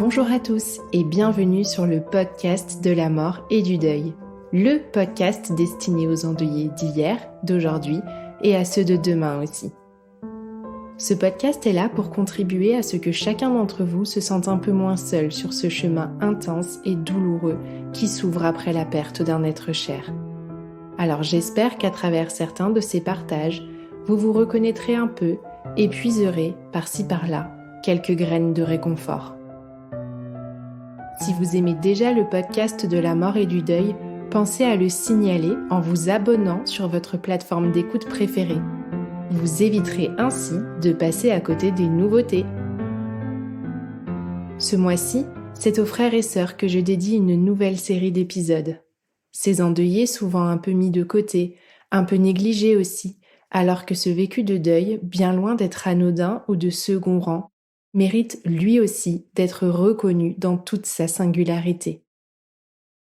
Bonjour à tous et bienvenue sur le podcast de la mort et du deuil. Le podcast destiné aux endeuillés d'hier, d'aujourd'hui et à ceux de demain aussi. Ce podcast est là pour contribuer à ce que chacun d'entre vous se sente un peu moins seul sur ce chemin intense et douloureux qui s'ouvre après la perte d'un être cher. Alors j'espère qu'à travers certains de ces partages, vous vous reconnaîtrez un peu et puiserez, par-ci par-là, quelques graines de réconfort. Si vous aimez déjà le podcast de la mort et du deuil, pensez à le signaler en vous abonnant sur votre plateforme d'écoute préférée. Vous éviterez ainsi de passer à côté des nouveautés. Ce mois-ci, c'est aux frères et sœurs que je dédie une nouvelle série d'épisodes. Ces endeuillés souvent un peu mis de côté, un peu négligés aussi, alors que ce vécu de deuil, bien loin d'être anodin ou de second rang, mérite lui aussi d'être reconnu dans toute sa singularité.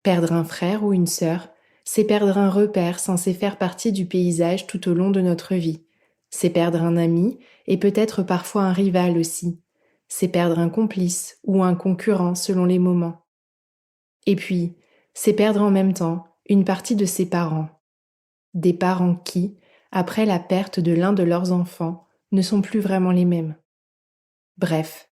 Perdre un frère ou une sœur, c'est perdre un repère censé faire partie du paysage tout au long de notre vie. C'est perdre un ami et peut-être parfois un rival aussi. C'est perdre un complice ou un concurrent selon les moments. Et puis, c'est perdre en même temps une partie de ses parents. Des parents qui, après la perte de l'un de leurs enfants, ne sont plus vraiment les mêmes. Bref,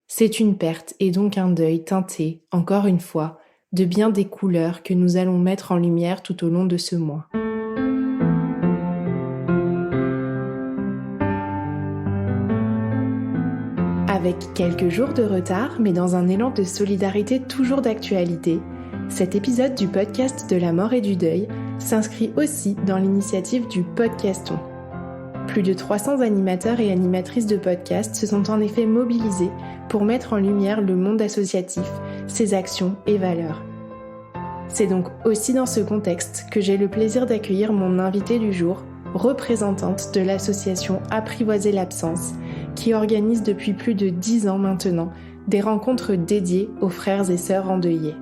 c'est une perte et donc un deuil teinté, encore une fois, de bien des couleurs que nous allons mettre en lumière tout au long de ce mois. Avec quelques jours de retard, mais dans un élan de solidarité toujours d'actualité, cet épisode du podcast de la mort et du deuil s'inscrit aussi dans l'initiative du Podcaston. Plus de 300 animateurs et animatrices de podcasts se sont en effet mobilisés pour mettre en lumière le monde associatif, ses actions et valeurs. C'est donc aussi dans ce contexte que j'ai le plaisir d'accueillir mon invitée du jour, représentante de l'association Apprivoiser l'absence, qui organise depuis plus de 10 ans maintenant des rencontres dédiées aux frères et sœurs endeuillés.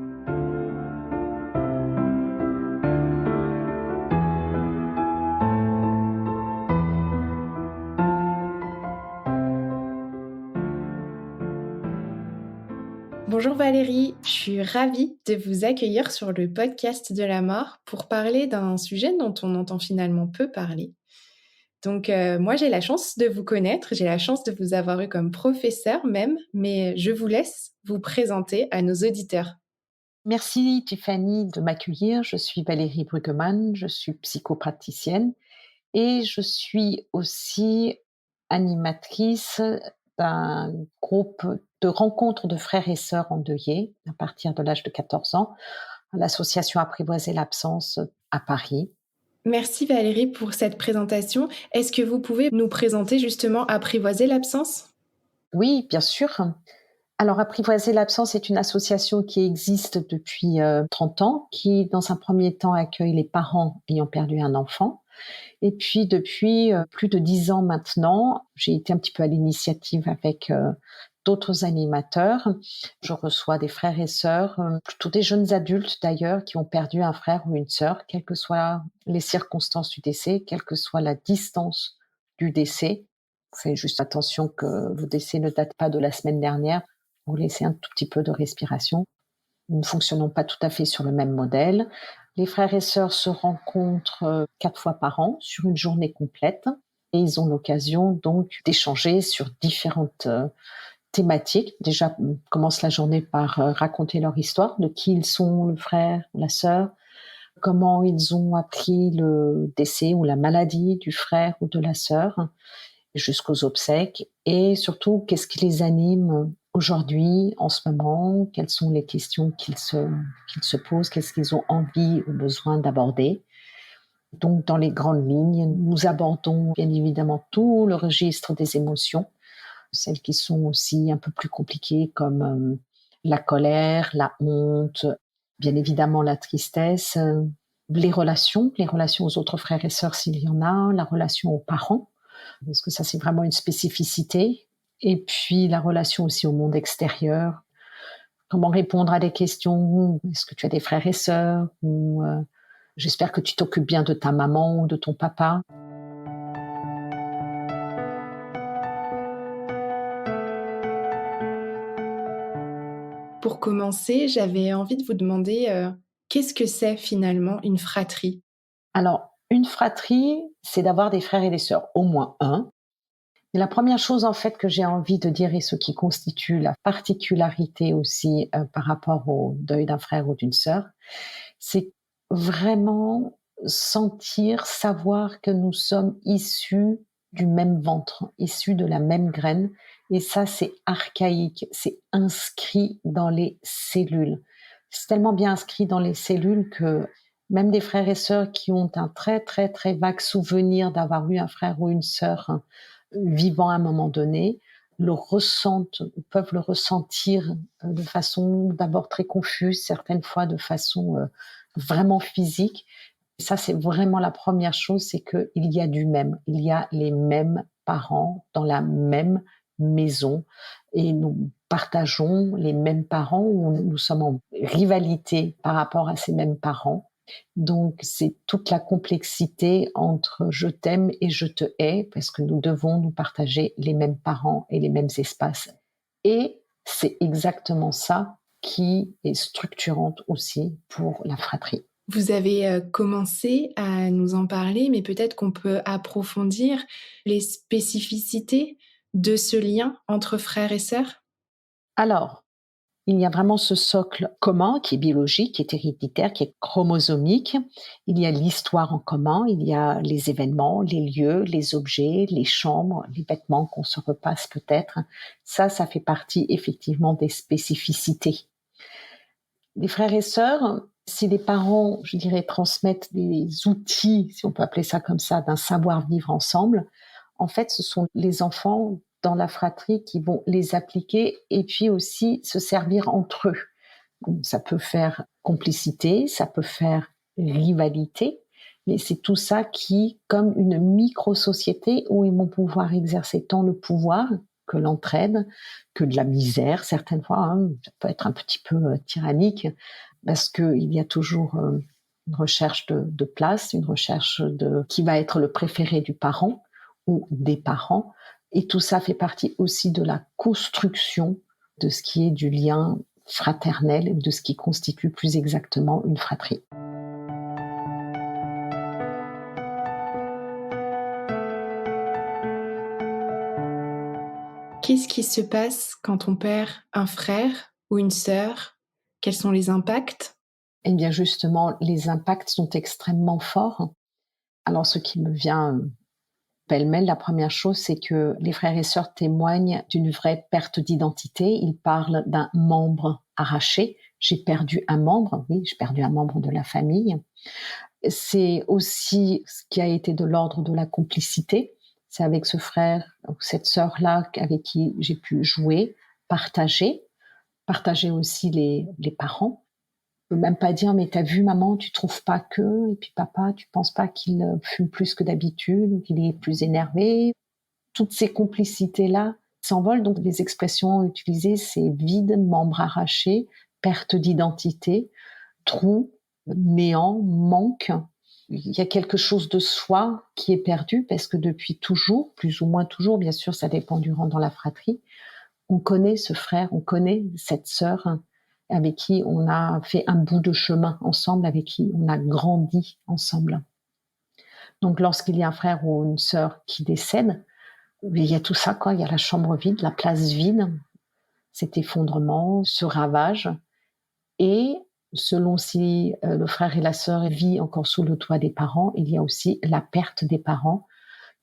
Bonjour Valérie, je suis ravie de vous accueillir sur le podcast de la mort pour parler d'un sujet dont on entend finalement peu parler. Donc moi j'ai la chance de vous connaître, j'ai la chance de vous avoir eu comme professeur même, mais je vous laisse vous présenter à nos auditeurs. Merci Tiffany de m'accueillir. Je suis Valérie Bruggemann, je suis psychopraticienne et je suis aussi animatrice d'un groupe de rencontres de frères et sœurs endeuillés à partir de l'âge de 14 ans à l'association Apprivoiser l'absence à Paris. Merci Valérie pour cette présentation. Est-ce que vous pouvez nous présenter justement Apprivoiser l'absence ? Oui, bien sûr. Alors, Apprivoiser l'absence est une association qui existe depuis 30 ans, qui, dans un premier temps, accueille les parents ayant perdu un enfant. Et puis, depuis plus de 10 ans maintenant, j'ai été un petit peu à l'initiative avec d'autres animateurs. Je reçois des frères et sœurs, plutôt des jeunes adultes d'ailleurs, qui ont perdu un frère ou une sœur, quelles que soient les circonstances du décès, quelle que soit la distance du décès. Faites juste attention que le décès ne date pas de la semaine dernière. Vous laissez un tout petit peu de respiration. Nous ne fonctionnons pas tout à fait sur le même modèle. Les frères et sœurs se rencontrent 4 fois par an sur une journée complète et ils ont l'occasion donc d'échanger sur différentes thématiques. Déjà, on commence la journée par raconter leur histoire, de qui ils sont, le frère, la sœur, comment ils ont appris le décès ou la maladie du frère ou de la sœur, jusqu'aux obsèques, et surtout qu'est-ce qui les anime aujourd'hui, en ce moment, quelles sont les questions qu'ils se posent, qu'est-ce qu'ils ont envie ou besoin d'aborder. Donc, dans les grandes lignes, nous abordons bien évidemment tout le registre des émotions, celles qui sont aussi un peu plus compliquées comme la colère, la honte, bien évidemment la tristesse, les relations aux autres frères et sœurs s'il y en a, la relation aux parents, parce que ça c'est vraiment une spécificité, et puis la relation aussi au monde extérieur. Comment répondre à des questions, est-ce que tu as des frères et sœurs, ou j'espère que tu t'occupes bien de ta maman ou de ton papa. Pour commencer, j'avais envie de vous demander, qu'est-ce que c'est finalement une fratrie? Alors, une fratrie, c'est d'avoir des frères et des sœurs, au moins un. Et la première chose, en fait, que j'ai envie de dire et ce qui constitue la particularité aussi, par rapport au deuil d'un frère ou d'une sœur, c'est vraiment sentir, savoir que nous sommes issus du même ventre, issus de la même graine. Et ça, c'est archaïque, c'est inscrit dans les cellules. C'est tellement bien inscrit dans les cellules que même des frères et sœurs qui ont un très, très, très vague souvenir d'avoir eu un frère ou une sœur vivant à un moment donné, le ressentent, peuvent le ressentir de façon d'abord très confuse, certaines fois de façon vraiment physique. Et ça, c'est vraiment la première chose, c'est qu'il y a du même. Il y a les mêmes parents dans la même maison et nous partageons les mêmes parents ou nous sommes en rivalité par rapport à ces mêmes parents. Donc, c'est toute la complexité entre je t'aime et je te hais, parce que nous devons nous partager les mêmes parents et les mêmes espaces. Et c'est exactement ça qui est structurante aussi pour la fratrie. Vous avez, commencé à nous en parler, mais peut-être qu'on peut approfondir les spécificités de ce lien entre frères et sœurs? Alors, il y a vraiment ce socle commun qui est biologique, qui est héréditaire, qui est chromosomique. Il y a l'histoire en commun, il y a les événements, les lieux, les objets, les chambres, les vêtements qu'on se repasse peut-être. Ça fait partie effectivement des spécificités. Les frères et sœurs, si les parents, je dirais, transmettent des outils, si on peut appeler ça comme ça, d'un savoir-vivre ensemble, en fait, ce sont les enfants dans la fratrie qui vont les appliquer et puis aussi se servir entre eux. Donc, ça peut faire complicité, ça peut faire rivalité, mais c'est tout ça qui, comme une micro-société où ils vont pouvoir exercer tant le pouvoir que l'entraide, que de la misère, certaines fois, hein, ça peut être un petit peu tyrannique, parce qu'il y a toujours une recherche de place, une recherche de qui va être le préféré du parent ou des parents, et tout ça fait partie aussi de la construction de ce qui est du lien fraternel, de ce qui constitue plus exactement une fratrie. Qu'est-ce qui se passe quand on perd un frère ou une sœur? Quels sont les impacts? Eh bien justement, les impacts sont extrêmement forts. Alors ce qui me vient pêle-mêle, la première chose, c'est que les frères et sœurs témoignent d'une vraie perte d'identité. Ils parlent d'un membre arraché. J'ai perdu un membre, oui, j'ai perdu un membre de la famille. C'est aussi ce qui a été de l'ordre de la complicité. C'est avec ce frère ou cette sœur-là avec qui j'ai pu jouer, partager, partager aussi les parents. Je peux même pas dire, mais t'as vu maman, tu trouves pas que, et puis papa, tu penses pas qu'il fume plus que d'habitude ou qu'il est plus énervé. Toutes ces complicités-là s'envolent. Donc les expressions utilisées, c'est vide, membre arraché, perte d'identité, trou, néant, manque. Il y a quelque chose de soi qui est perdu parce que depuis toujours, plus ou moins toujours, bien sûr, ça dépend du rang dans la fratrie, on connaît ce frère, on connaît cette sœur avec qui on a fait un bout de chemin ensemble, avec qui on a grandi ensemble. Donc lorsqu'il y a un frère ou une sœur qui décède, il y a tout ça, quoi. Il y a la chambre vide, la place vide, cet effondrement, ce ravage. Et selon si le frère et la sœur vivent encore sous le toit des parents, il y a aussi la perte des parents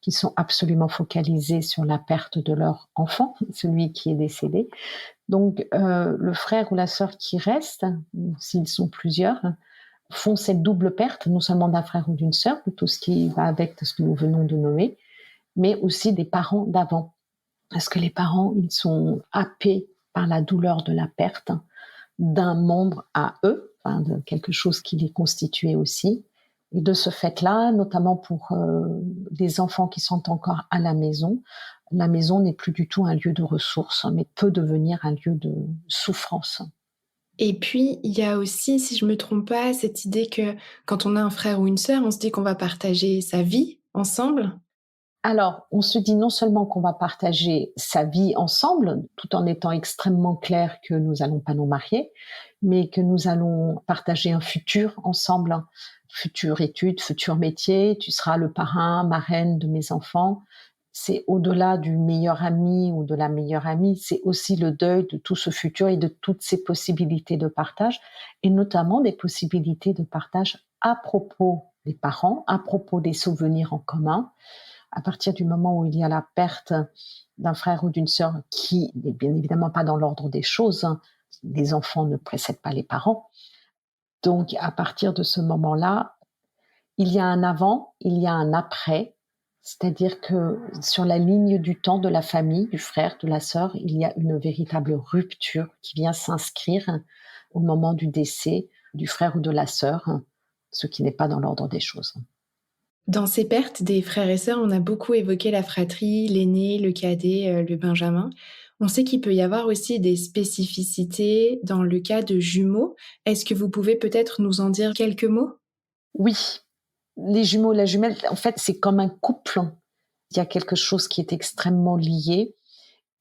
qui sont absolument focalisés sur la perte de leur enfant, celui qui est décédé. Donc le frère ou la sœur qui reste, s'ils sont plusieurs, font cette double perte, non seulement d'un frère ou d'une sœur, de tout ce qui va avec ce que nous venons de nommer, mais aussi des parents d'avant. Parce que les parents, ils sont happés par la douleur de la perte d'un membre à eux, enfin de quelque chose qui les constituait aussi. Et de ce fait-là, notamment pour les enfants qui sont encore à la maison n'est plus du tout un lieu de ressources, mais peut devenir un lieu de souffrance. Et puis, il y a aussi, si je me trompe pas, cette idée que quand on a un frère ou une sœur, on se dit qu'on va partager sa vie ensemble. Alors, on se dit non seulement qu'on va partager sa vie ensemble, tout en étant extrêmement clair que nous n'allons pas nous marier, mais que nous allons partager un futur ensemble, hein. Future études, futur métier, tu seras le parrain, marraine de mes enfants. C'est au-delà du meilleur ami ou de la meilleure amie, c'est aussi le deuil de tout ce futur et de toutes ces possibilités de partage, et notamment des possibilités de partage à propos des parents, à propos des souvenirs en commun. À partir du moment où il y a la perte d'un frère ou d'une sœur qui n'est bien évidemment pas dans l'ordre des choses, hein, les enfants ne précèdent pas les parents. Donc, à partir de ce moment-là, il y a un avant, il y a un après, c'est-à-dire que sur la ligne du temps de la famille, du frère, de la sœur, il y a une véritable rupture qui vient s'inscrire au moment du décès du frère ou de la sœur, ce qui n'est pas dans l'ordre des choses. Dans ces pertes des frères et sœurs, on a beaucoup évoqué la fratrie, l'aîné, le cadet, le benjamin. On sait qu'il peut y avoir aussi des spécificités dans le cas de jumeaux. Est-ce que vous pouvez peut-être nous en dire quelques mots? Oui, les jumeaux, la jumelle, en fait, c'est comme un couple. Il y a quelque chose qui est extrêmement lié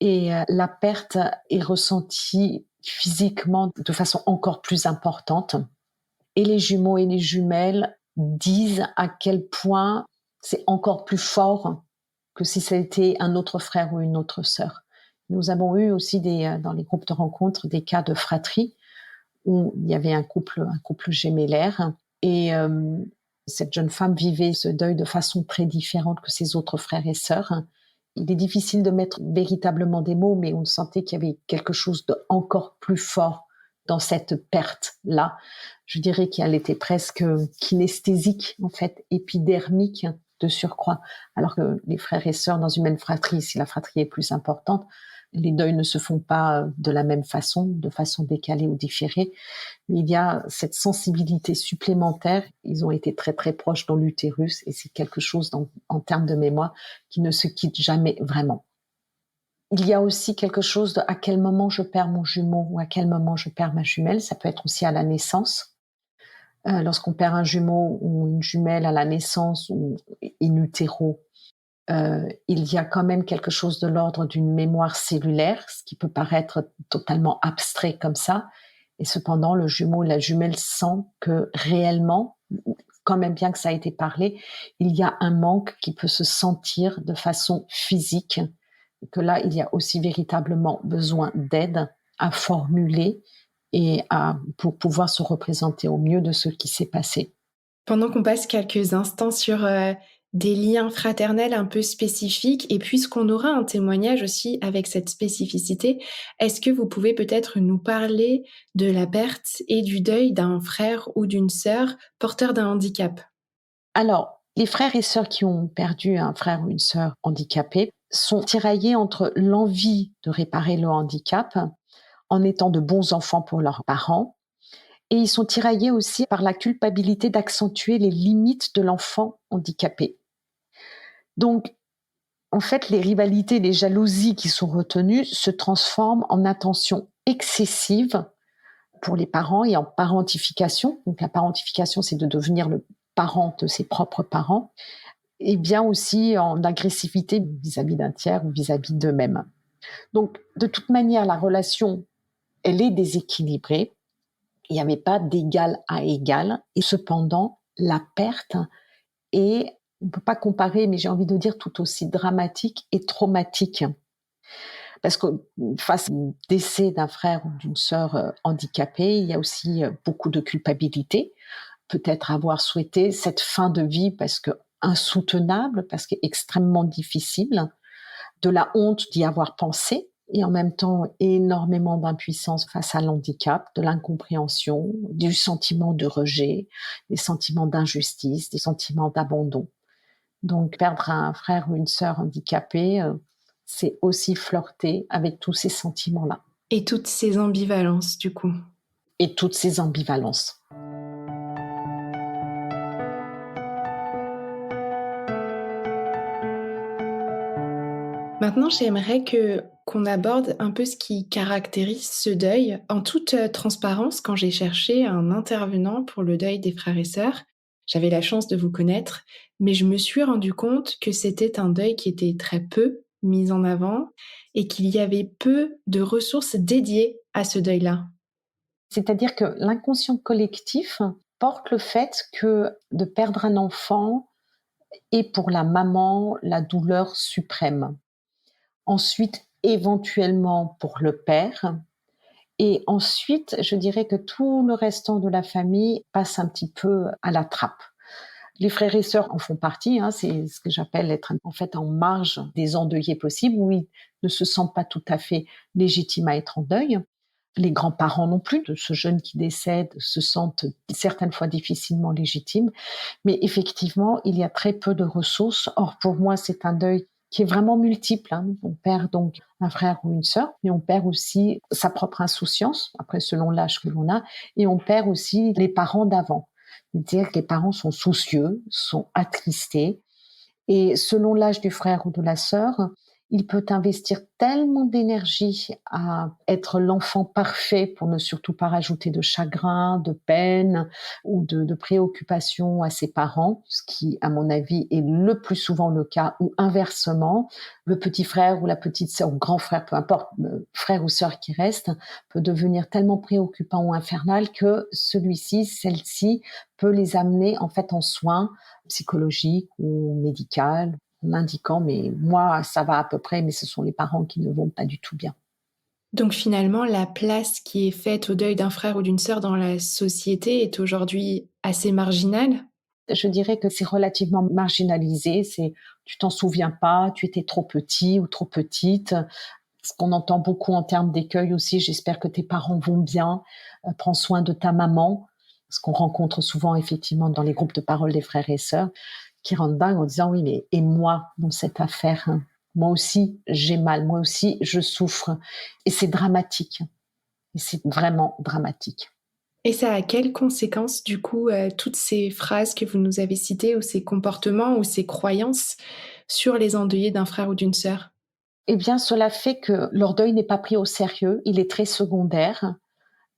et la perte est ressentie physiquement de façon encore plus importante. Et les jumeaux et les jumelles disent à quel point c'est encore plus fort que si ça a été un autre frère ou une autre sœur. Nous avons eu aussi dans les groupes de rencontres des cas de fratrie où il y avait un couple gémellaire et cette jeune femme vivait ce deuil de façon très différente que ses autres frères et sœurs. Il est difficile de mettre véritablement des mots, mais on sentait qu'il y avait quelque chose d'encore plus fort dans cette perte-là. Je dirais qu'elle était presque kinesthésique, en fait, épidermique de surcroît. Alors que les frères et sœurs dans une même fratrie, si la fratrie est plus importante, les deuils ne se font pas de la même façon, de façon décalée ou différée. Mais il y a cette sensibilité supplémentaire. Ils ont été très très proches dans l'utérus et c'est quelque chose en termes de mémoire qui ne se quitte jamais vraiment. Il y a aussi quelque chose de à quel moment je perds mon jumeau ou à quel moment je perds ma jumelle. Ça peut être aussi à la naissance. Lorsqu'on perd un jumeau ou une jumelle à la naissance ou in utero, il y a quand même quelque chose de l'ordre d'une mémoire cellulaire, ce qui peut paraître totalement abstrait comme ça. Et cependant, le jumeau ou la jumelle sent que réellement, quand même bien que ça a été parlé, il y a un manque qui peut se sentir de façon physique. Et que là, il y a aussi véritablement besoin d'aide à formuler et pour pouvoir se représenter au mieux de ce qui s'est passé. Pendant qu'on passe quelques instants sur des liens fraternels un peu spécifiques, et puisqu'on aura un témoignage aussi avec cette spécificité, est-ce que vous pouvez peut-être nous parler de la perte et du deuil d'un frère ou d'une sœur porteur d'un handicap? Alors, les frères et sœurs qui ont perdu un frère ou une sœur handicapé sont tiraillés entre l'envie de réparer le handicap en étant de bons enfants pour leurs parents, et ils sont tiraillés aussi par la culpabilité d'accentuer les limites de l'enfant handicapé. Donc, en fait, les rivalités, les jalousies qui sont retenues se transforment en attention excessive pour les parents et en parentification. Donc, la parentification, c'est de devenir le parent de ses propres parents, et bien aussi en agressivité vis-à-vis d'un tiers ou vis-à-vis d'eux-mêmes. Donc, de toute manière, la relation, elle est déséquilibrée. Il n'y avait pas d'égal à égal. Et cependant, la perte est, on ne peut pas comparer, mais j'ai envie de dire tout aussi dramatique et traumatique. Parce que face au décès d'un frère ou d'une sœur handicapée, il y a aussi beaucoup de culpabilité. Peut-être avoir souhaité cette fin de vie parce que insoutenable, parce qu'extrêmement difficile, de la honte d'y avoir pensé, et en même temps énormément d'impuissance face à l'handicap, de l'incompréhension, du sentiment de rejet, des sentiments d'injustice, des sentiments d'abandon. Donc perdre un frère ou une sœur handicapée, c'est aussi flirter avec tous ces sentiments-là. Et toutes ces ambivalences, du coup. Et toutes ces ambivalences. Maintenant, j'aimerais qu'on aborde un peu ce qui caractérise ce deuil. En toute transparence, quand j'ai cherché un intervenant pour le deuil des frères et sœurs, J'avais la chance de vous connaître, mais je me suis rendu compte que c'était un deuil qui était très peu mis en avant et qu'il y avait peu de ressources dédiées à ce deuil-là. C'est-à-dire que l'inconscient collectif porte le fait que de perdre un enfant est pour la maman la douleur suprême. Ensuite, éventuellement pour le père. Et ensuite, je dirais que tout le restant de la famille passe un petit peu à la trappe. Les frères et sœurs en font partie, hein, c'est ce que j'appelle être en fait en marge des endeuillés possibles, où ils ne se sentent pas tout à fait légitimes à être en deuil. Les grands-parents non plus de ce jeune qui décède se sentent certaines fois difficilement légitimes. Mais effectivement, il y a très peu de ressources. Or, pour moi, c'est un deuil qui est vraiment multiple, hein. On perd donc un frère ou une sœur, mais on perd aussi sa propre insouciance, après selon l'âge que l'on a, et on perd aussi les parents d'avant. C'est-à-dire que les parents sont soucieux, sont attristés, et selon l'âge du frère ou de la sœur, il peut investir tellement d'énergie à être l'enfant parfait pour ne surtout pas rajouter de chagrin, de peine ou de préoccupation à ses parents, ce qui, à mon avis, est le plus souvent le cas, ou inversement, le petit frère ou la petite sœur, ou grand frère, peu importe, frère ou sœur qui reste, peut devenir tellement préoccupant ou infernal que celui-ci, celle-ci, peut les amener en fait en soins psychologiques ou médicales, en indiquant mais moi ça va à peu près, mais ce sont les parents qui ne vont pas du tout bien. Donc finalement, la place qui est faite au deuil d'un frère ou d'une sœur dans la société est aujourd'hui assez marginale? Je dirais que c'est relativement marginalisé, c'est tu t'en souviens pas, tu étais trop petit ou trop petite. Ce qu'on entend beaucoup en termes d'écueil aussi, j'espère que tes parents vont bien, prends soin de ta maman. Ce qu'on rencontre souvent effectivement dans les groupes de parole des frères et sœurs, qui rentrent dingue en disant oui mais et moi dans cette affaire, hein, moi aussi j'ai mal, moi aussi je souffre, et c'est dramatique, et c'est vraiment dramatique. Et ça a quelles conséquences, du coup, toutes ces phrases que vous nous avez citées ou ces comportements ou ces croyances sur les endeuillés d'un frère ou d'une sœur? Eh bien cela fait que leur deuil n'est pas pris au sérieux, il est très secondaire,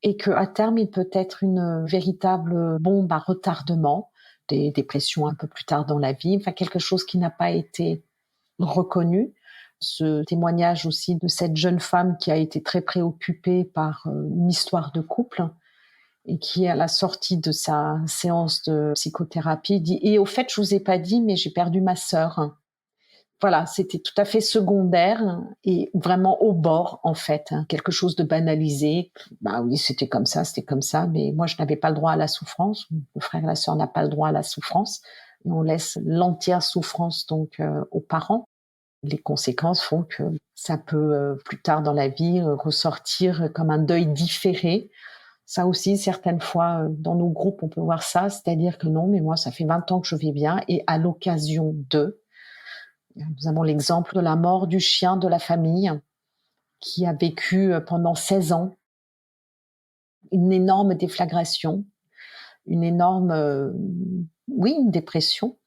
et qu'à terme il peut être une véritable bombe à retardement, des dépressions un peu plus tard dans la vie, enfin quelque chose qui n'a pas été reconnu. Ce témoignage aussi de cette jeune femme qui a été très préoccupée par une histoire de couple, et qui, à la sortie de sa séance de psychothérapie, dit: «Et au fait, je vous ai pas dit, mais j'ai perdu ma sœur». Voilà, c'était tout à fait secondaire et vraiment au bord, en fait, hein, quelque chose de banalisé. Bah oui, c'était comme ça, mais moi, je n'avais pas le droit à la souffrance. Le frère et la sœur n'a pas le droit à la souffrance, et on laisse l'entière souffrance donc aux parents. Les conséquences font que ça peut, plus tard dans la vie, ressortir comme un deuil différé. Ça aussi, certaines fois, dans nos groupes, on peut voir ça, c'est-à-dire que non, mais moi, ça fait 20 ans que je vais bien, et à l'occasion de, nous avons l'exemple de la mort du chien de la famille qui a vécu pendant 16 ans une énorme déflagration, une énorme, oui, une dépression,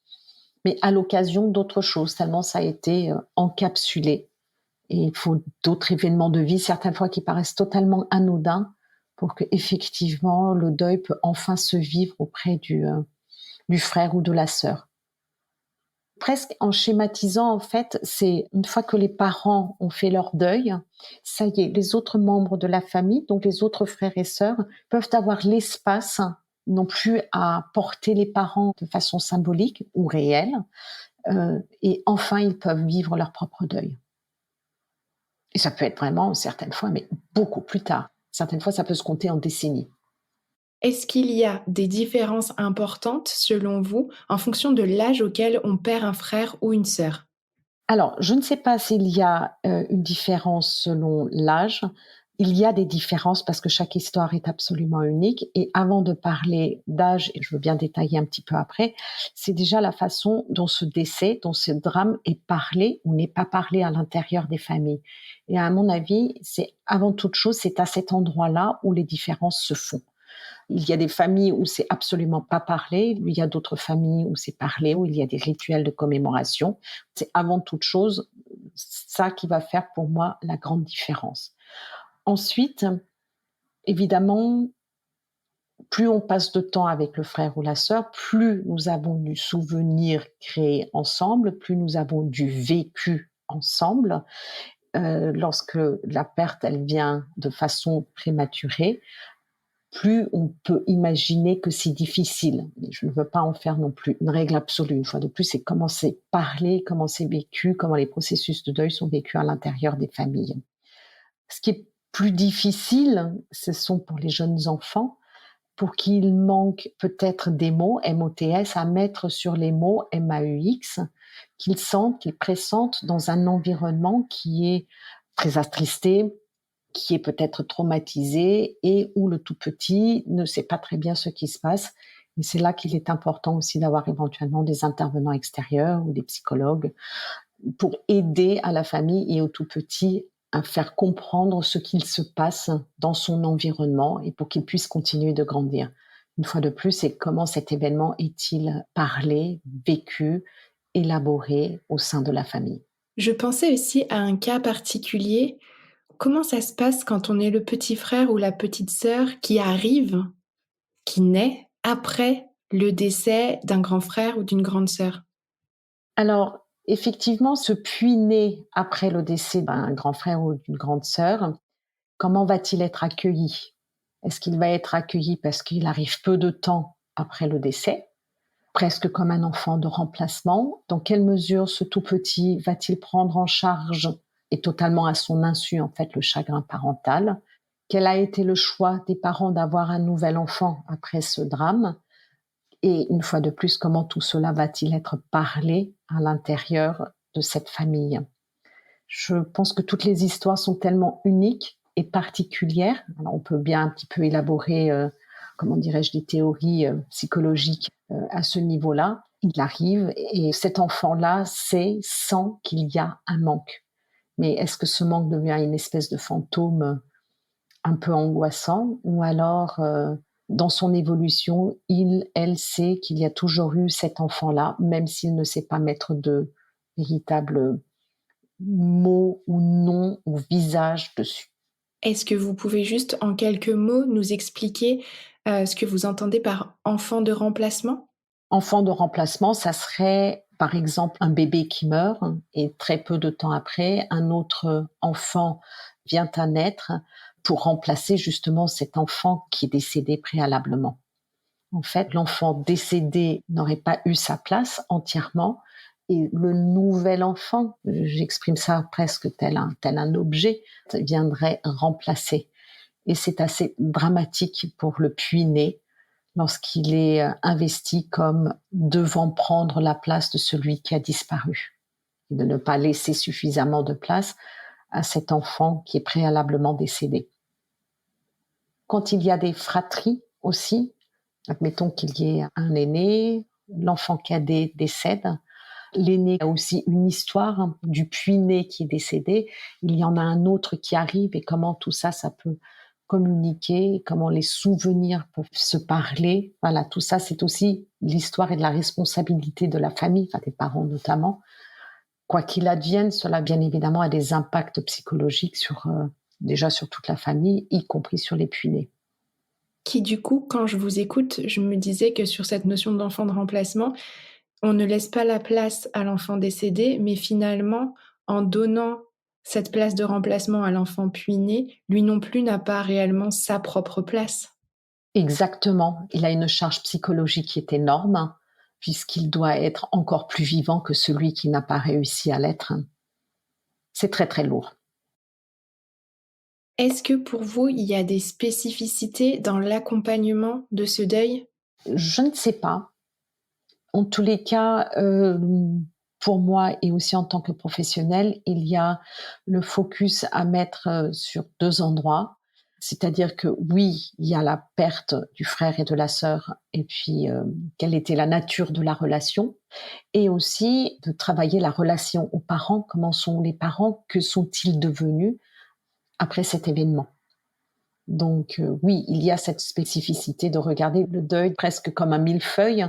mais à l'occasion d'autres choses, tellement ça a été encapsulé. Et il faut d'autres événements de vie, certaines fois qui paraissent totalement anodins, pour que effectivement le deuil peut enfin se vivre auprès du frère ou de la sœur. Presque en schématisant, en fait, c'est une fois que les parents ont fait leur deuil, ça y est, les autres membres de la famille, donc les autres frères et sœurs, peuvent avoir l'espace, non plus à porter les parents de façon symbolique ou réelle, et enfin ils peuvent vivre leur propre deuil. Et ça peut être vraiment, certaines fois, mais beaucoup plus tard. Certaines fois, ça peut se compter en décennies. Est-ce qu'il y a des différences importantes, selon vous, en fonction de l'âge auquel on perd un frère ou une sœur? Alors, je ne sais pas s'il y a une différence selon l'âge. Il y a des différences parce que chaque histoire est absolument unique. Et avant de parler d'âge, et je veux bien détailler un petit peu après, c'est déjà la façon dont ce décès, dont ce drame est parlé ou n'est pas parlé à l'intérieur des familles. Et à mon avis, c'est avant toute chose, c'est à cet endroit-là où les différences se font. Il y a des familles où c'est absolument pas parlé, il y a d'autres familles où c'est parlé, où il y a des rituels de commémoration. C'est avant toute chose ça qui va faire pour moi la grande différence. Ensuite, évidemment, Plus on passe de temps avec le frère ou la sœur, plus nous avons du souvenir créé ensemble, plus nous avons du vécu ensemble. Lorsque la perte, elle vient de façon prématurée, plus on peut imaginer que c'est difficile. Mais je ne veux pas en faire non plus une règle absolue. Une fois de plus, c'est comment c'est parlé, comment c'est vécu, comment les processus de deuil sont vécus à l'intérieur des familles. Ce qui est plus difficile, ce sont pour les jeunes enfants, pour qui il manque peut-être des mots, MOTS, à mettre sur les mots MAUX, qu'ils sentent, qu'ils pressentent dans un environnement qui est très attristé, qui est peut-être traumatisé et où le tout petit ne sait pas très bien ce qui se passe. Et c'est là qu'il est important aussi d'avoir éventuellement des intervenants extérieurs ou des psychologues pour aider à la famille et au tout petit à faire comprendre ce qu'il se passe dans son environnement et pour qu'il puisse continuer de grandir. Une fois de plus, c'est comment cet événement est-il parlé, vécu, élaboré au sein de la famille. Je pensais aussi à un cas particulier. Comment ça se passe quand on est le petit frère ou la petite sœur qui arrive, qui naît après le décès d'un grand frère ou d'une grande sœur? Alors, effectivement, ce puits-né après le décès d'un grand frère ou d'une grande sœur, comment va-t-il être accueilli? Est-ce qu'il va être accueilli parce qu'il arrive peu de temps après le décès, presque comme un enfant de remplacement? Dans quelle mesure ce tout petit va-t-il prendre en charge et totalement à son insu, en fait, le chagrin parental? Quel a été le choix des parents d'avoir un nouvel enfant après ce drame? Et une fois de plus, comment tout cela va-t-il être parlé à l'intérieur de cette famille? Je pense que toutes les histoires sont tellement uniques et particulières. Alors, on peut bien un petit peu élaborer, comment dirais-je, des théories psychologiques à ce niveau-là. Il arrive et cet enfant-là sait, sent qu'il y a un manque. Mais est-ce que ce manque devient une espèce de fantôme un peu angoissant ou alors dans son évolution, elle sait qu'il y a toujours eu cet enfant-là, même s'il ne sait pas mettre de véritables mots ou noms ou visage dessus. Est-ce que vous pouvez juste en quelques mots nous expliquer, ce que vous entendez par enfant de remplacement? Enfant de remplacement, ça serait par exemple un bébé qui meurt et très peu de temps après, un autre enfant vient à naître pour remplacer justement cet enfant qui est décédé préalablement. En fait, l'enfant décédé n'aurait pas eu sa place entièrement et le nouvel enfant, j'exprime ça presque tel un objet, viendrait remplacer. Et c'est assez dramatique pour le puits-né lorsqu'il est investi comme devant prendre la place de celui qui a disparu et de ne pas laisser suffisamment de place à cet enfant qui est préalablement décédé. Quand il y a des fratries aussi, admettons qu'il y ait un aîné, l'enfant cadet décède, l'aîné a aussi une histoire du puits-né qui est décédé, il y en a un autre qui arrive et comment tout ça, ça peut communiquer, comment les souvenirs peuvent se parler. Voilà, tout ça, c'est aussi l'histoire et de la responsabilité de la famille, enfin des parents notamment. Quoi qu'il advienne, cela bien évidemment a des impacts psychologiques sur déjà sur toute la famille, y compris sur les puits-nés. Qui du coup, quand je vous écoute, je me disais que sur cette notion d'enfant de remplacement, on ne laisse pas la place à l'enfant décédé, mais finalement, en donnant cette place de remplacement à l'enfant puîné, lui non plus n'a pas réellement sa propre place. Exactement, il a une charge psychologique qui est énorme, puisqu'il doit être encore plus vivant que celui qui n'a pas réussi à l'être. C'est très très lourd. Est-ce que pour vous, il y a des spécificités dans l'accompagnement de ce deuil? Je ne sais pas. En tous les cas, pour moi et aussi en tant que professionnelle, il y a le focus à mettre sur deux endroits. C'est-à-dire que oui, il y a la perte du frère et de la sœur, et puis quelle était la nature de la relation, et aussi de travailler la relation aux parents. Comment sont les parents? Que sont-ils devenus après cet événement? Donc oui, il y a cette spécificité de regarder le deuil presque comme un millefeuille.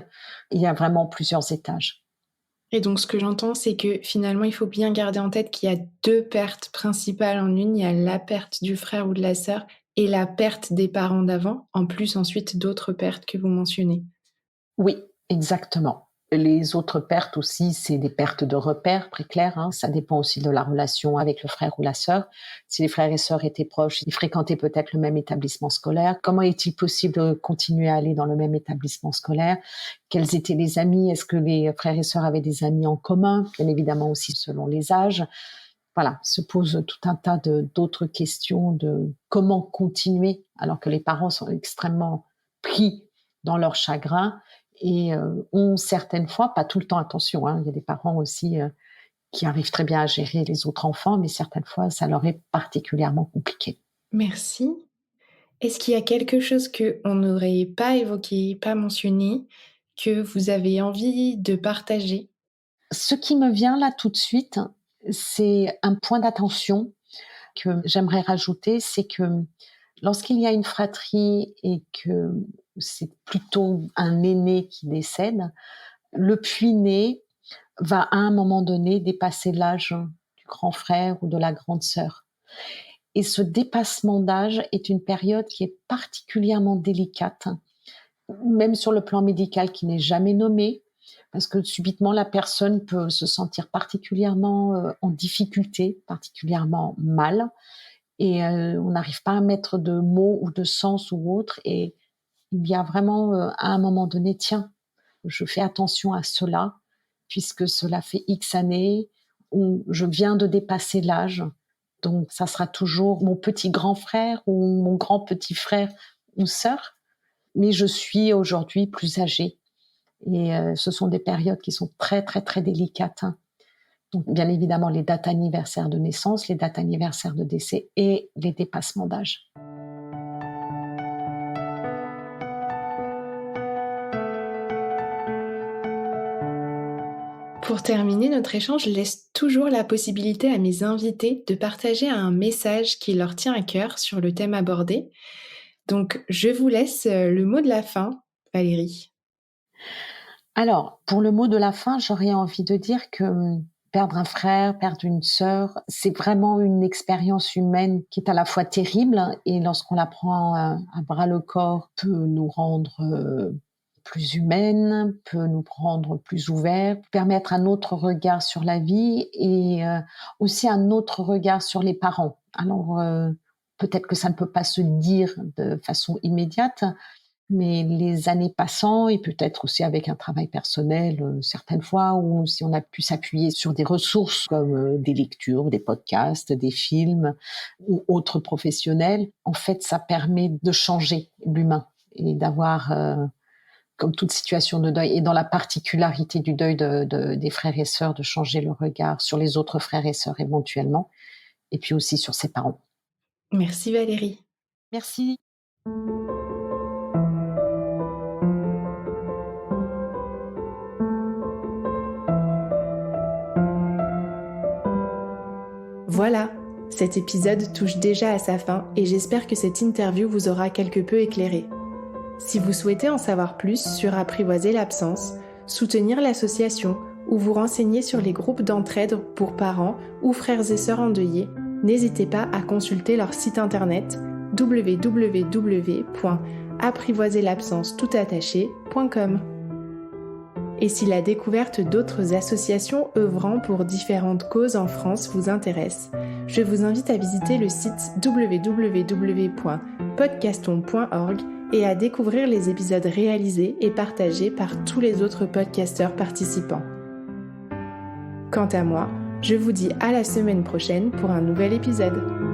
Il y a vraiment plusieurs étages. Et donc ce que j'entends, c'est que finalement, il faut bien garder en tête qu'il y a 2 pertes principales en une. Il y a la perte du frère ou de la sœur et la perte des parents d'avant, en plus ensuite d'autres pertes que vous mentionnez. Oui, exactement. Les autres pertes aussi, c'est des pertes de repères, très claires, hein. Ça dépend aussi de la relation avec le frère ou la sœur. Si les frères et sœurs étaient proches, ils fréquentaient peut-être le même établissement scolaire. Comment est-il possible de continuer à aller dans le même établissement scolaire? Quels étaient les amis? Est-ce que les frères et sœurs avaient des amis en commun? Bien évidemment aussi selon les âges. Voilà, se pose tout un tas d'autres questions de comment continuer alors que les parents sont extrêmement pris dans leur chagrin et ont certaines fois, pas tout le temps, attention, hein, il y a des parents aussi qui arrivent très bien à gérer les autres enfants, mais certaines fois, ça leur est particulièrement compliqué. Merci. Est-ce qu'il y a quelque chose qu'on n'aurait pas évoqué, pas mentionné, que vous avez envie de partager? Ce qui me vient là tout de suite, c'est un point d'attention que j'aimerais rajouter, c'est que lorsqu'il y a une fratrie et que c'est plutôt un aîné qui décède, le puîné va à un moment donné dépasser l'âge du grand frère ou de la grande sœur. Et ce dépassement d'âge est une période qui est particulièrement délicate, même sur le plan médical qui n'est jamais nommé, parce que subitement la personne peut se sentir particulièrement en difficulté, particulièrement mal, et on n'arrive pas à mettre de mots ou de sens ou autre, et il y a vraiment à un moment donné, tiens, je fais attention à cela, puisque cela fait X années où je viens de dépasser l'âge, donc ça sera toujours mon petit grand frère ou mon grand petit frère ou sœur, mais je suis aujourd'hui plus âgée. Et ce sont des périodes qui sont très, très, très délicates, hein. Donc, bien évidemment, les dates anniversaires de naissance, les dates anniversaires de décès et les dépassements d'âge. Pour terminer notre échange, je laisse toujours la possibilité à mes invités de partager un message qui leur tient à cœur sur le thème abordé. Donc, je vous laisse le mot de la fin, Valérie. Alors, pour le mot de la fin, j'aurais envie de dire que perdre un frère, perdre une sœur, c'est vraiment une expérience humaine qui est à la fois terrible et lorsqu'on la prend à bras-le-corps, peut nous rendre plus humaines, peut nous rendre plus ouverts, permettre un autre regard sur la vie et aussi un autre regard sur les parents. Alors, peut-être que ça ne peut pas se dire de façon immédiate, mais les années passant et peut-être aussi avec un travail personnel, certaines fois, ou si on a pu s'appuyer sur des ressources comme des lectures, des podcasts, des films ou autres professionnels, en fait, ça permet de changer l'humain et d'avoir, comme toute situation de deuil, et dans la particularité du deuil des frères et sœurs, de changer le regard sur les autres frères et sœurs éventuellement, et puis aussi sur ses parents. Merci Valérie. Merci. Voilà, cet épisode touche déjà à sa fin et j'espère que cette interview vous aura quelque peu éclairé. Si vous souhaitez en savoir plus sur Apprivoiser l'absence, soutenir l'association ou vous renseigner sur les groupes d'entraide pour parents ou frères et sœurs endeuillés, n'hésitez pas à consulter leur site internet www.apprivoiserlabsence.com. Et si la découverte d'autres associations œuvrant pour différentes causes en France vous intéresse, je vous invite à visiter le site www.podcaston.org et à découvrir les épisodes réalisés et partagés par tous les autres podcasteurs participants. Quant à moi, je vous dis à la semaine prochaine pour un nouvel épisode.